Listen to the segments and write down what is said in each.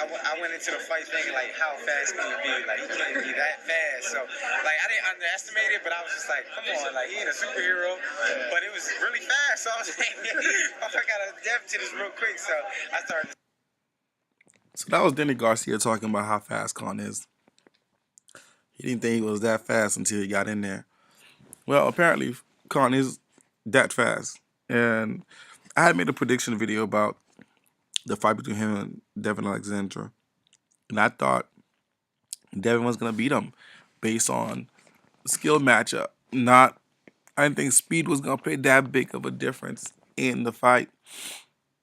I went into the fight thinking like, how fast can he be? Like, he can't be that fast. So like, I didn't underestimate it, but I was just like, come on, like he ain't a superhero, but it was really fast. So I was like, I got to adapt to this real quick. So I started. So that was Danny Garcia talking about how fast Khan is. He didn't think he was that fast until he got in there. Well, apparently Khan is that fast. And I had made a prediction video about the fight between him and Devin Alexander. And I thought Devin was going to beat him based on skill matchup. Not, I didn't think speed was going to play that big of a difference in the fight.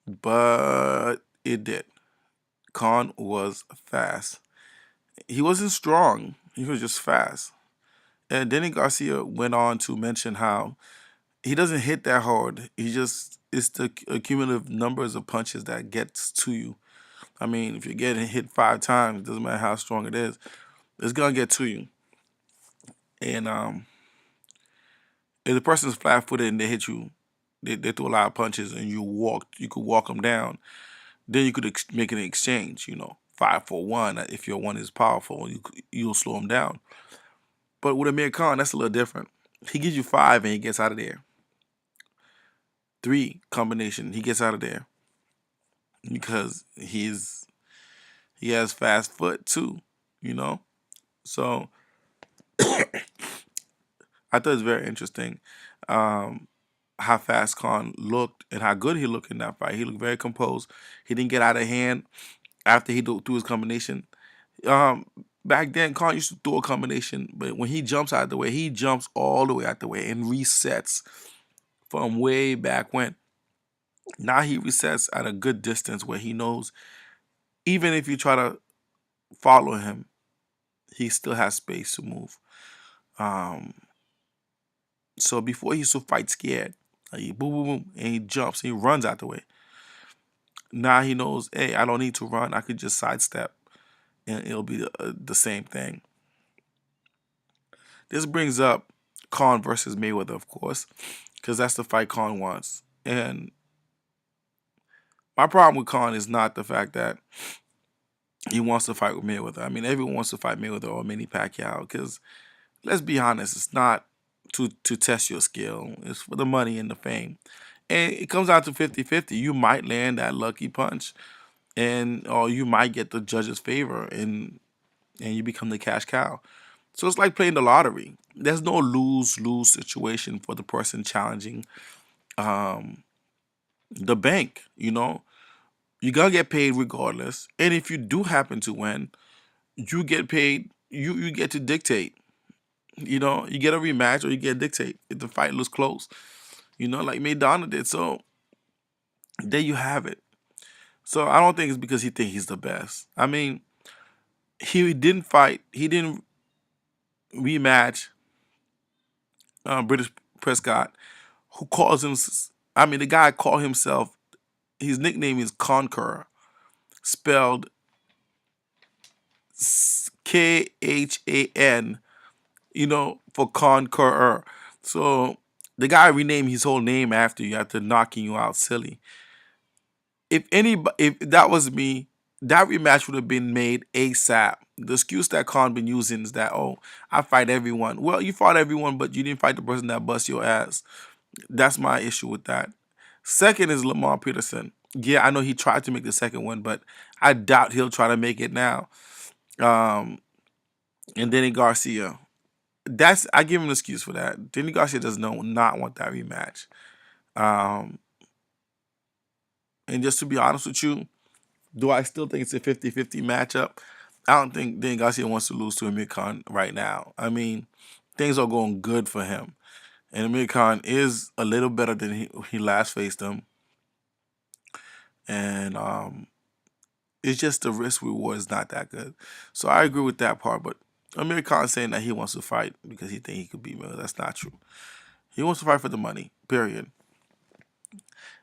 But it did. Khan was fast. He wasn't strong. He was just fast. And Danny Garcia went on to mention how he doesn't hit that hard. It's the cumulative numbers of punches that gets to you. I mean, if you're getting hit 5 times, it doesn't matter how strong it is, it's gonna get to you. And if the person's flat-footed and they hit you, they throw a lot of punches, and you could walk them down. Then you could make an exchange. 5 for 1. If your one is powerful, you'll slow them down. But with Amir Khan, that's a little different. He gives you 5 and he gets out of there. 3 combination, he gets out of there because he has fast foot too. So I thought it was very interesting how fast Khan looked and how good he looked in that fight. He looked very composed. He didn't get out of hand after he threw his combination. Back then, Khan used to throw a combination, but when he jumps out of the way, he jumps all the way out the way and resets from way back when. Now he resets at a good distance where he knows even if you try to follow him, he still has space to move. Um, so before he used to fight scared, like he boom, boom, boom, and he jumps, and he runs out the way. Now he knows, hey, I don't need to run. I could just sidestep, and it'll be the same thing. This brings up Khan versus Mayweather, of course, because that's the fight Khan wants. And my problem with Khan is not the fact that he wants to fight with Mayweather. I mean, everyone wants to fight Mayweather or Manny Pacquiao because, let's be honest, it's not to test your skill. It's for the money and the fame. And it comes down to 50-50. You might land that lucky punch, or you might get the judge's favor, and you become the cash cow. So it's like playing the lottery. There's no lose-lose situation for the person challenging the bank. You're going to get paid regardless. And if you do happen to win, you get paid. You get to dictate. You get a rematch or you get a dictate if the fight looks close. Like Maidana did. So there you have it. So I don't think it's because he thinks he's the best. I mean, he didn't fight. He didn't rematch British Prescott, who calls him. I mean, the guy called himself. His nickname is Conqueror, spelled Khan. For Conqueror. So the guy renamed his whole name after you knocking you out silly. If that was me, that rematch would have been made ASAP. The excuse that Khan been using is that, oh, I fight everyone. Well, you fought everyone, but you didn't fight the person that bust your ass. That's my issue with that. Second is Lamar Peterson. Yeah, I know he tried to make the second one, but I doubt he'll try to make it now. And Danny Garcia. I give him an excuse for that. Danny Garcia does not want that rematch. And just to be honest with you, do I still think it's a 50-50 matchup? I don't think Danny Garcia wants to lose to Amir Khan right now. I mean, things are going good for him. And Amir Khan is a little better than he last faced him. And it's just the risk reward is not that good. So I agree with that part. But Amir Khan saying that he wants to fight because he thinks he could beat Miller, that's not true. He wants to fight for the money, period.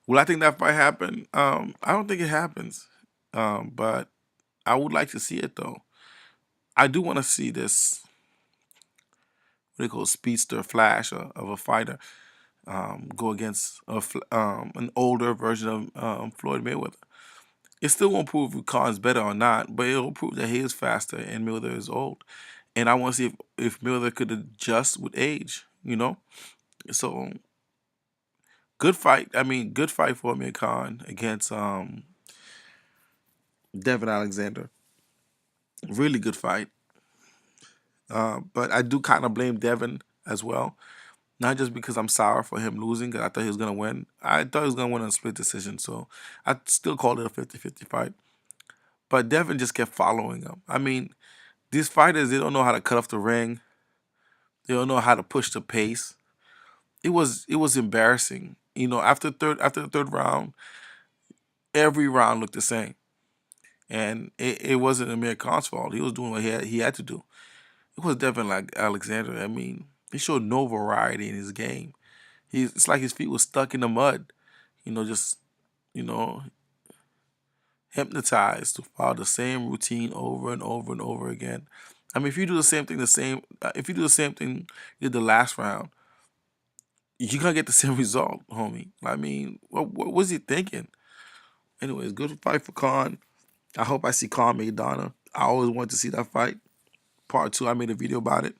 Will I think that fight happen? I don't think it happens. But I would like to see it, though. I do want to see this, what they call speedster flash of a fighter go against an older version of Floyd Mayweather. It still won't prove if Khan's better or not, but it'll prove that he is faster and Mayweather is old. And I want to see if Mayweather could adjust with age, you know? So, good fight. I mean, good fight for Amir Khan against Devin Alexander. Really good fight. But I do kind of blame Devin as well. Not just because I'm sour for him losing, 'cause I thought he was going to win. I thought he was going to win on a split decision, so I still called it a 50-50 fight. But Devin just kept following him. I mean, these fighters, they don't know how to cut off the ring. They don't know how to push the pace. It was embarrassing. You know, after the third round, every round looked the same. And it wasn't Amir Khan's fault. He was doing what he had to do. It was Devin like Alexander. I mean, he showed no variety in his game. It's like his feet was stuck in the mud. Just you know, hypnotized to follow the same routine over and over and over again. I mean, if you do the same thing, if you do the same thing you did the last round, you're gonna get the same result, homie. I mean, what was he thinking? Anyways, good fight for Khan. I hope I see Khan Maidana. I always wanted to see that fight. Part 2, I made a video about it.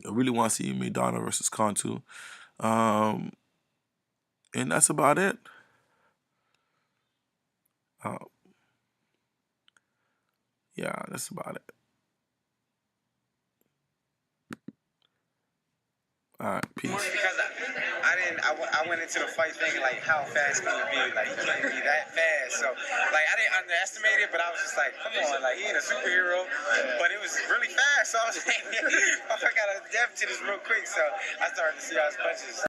I really want to see Maidana versus Khan too. Um, and that's about it. Uh, yeah, that's about it. All right, peace. Because I went into the fight thinking like, how fast can you be? Like, he can't be that fast. So, like, I didn't underestimate it, but I was just like, come on, like, he ain't a superhero. But it was really fast. So I was like, oh, I gotta adapt to this real quick. So I started to see all his punches.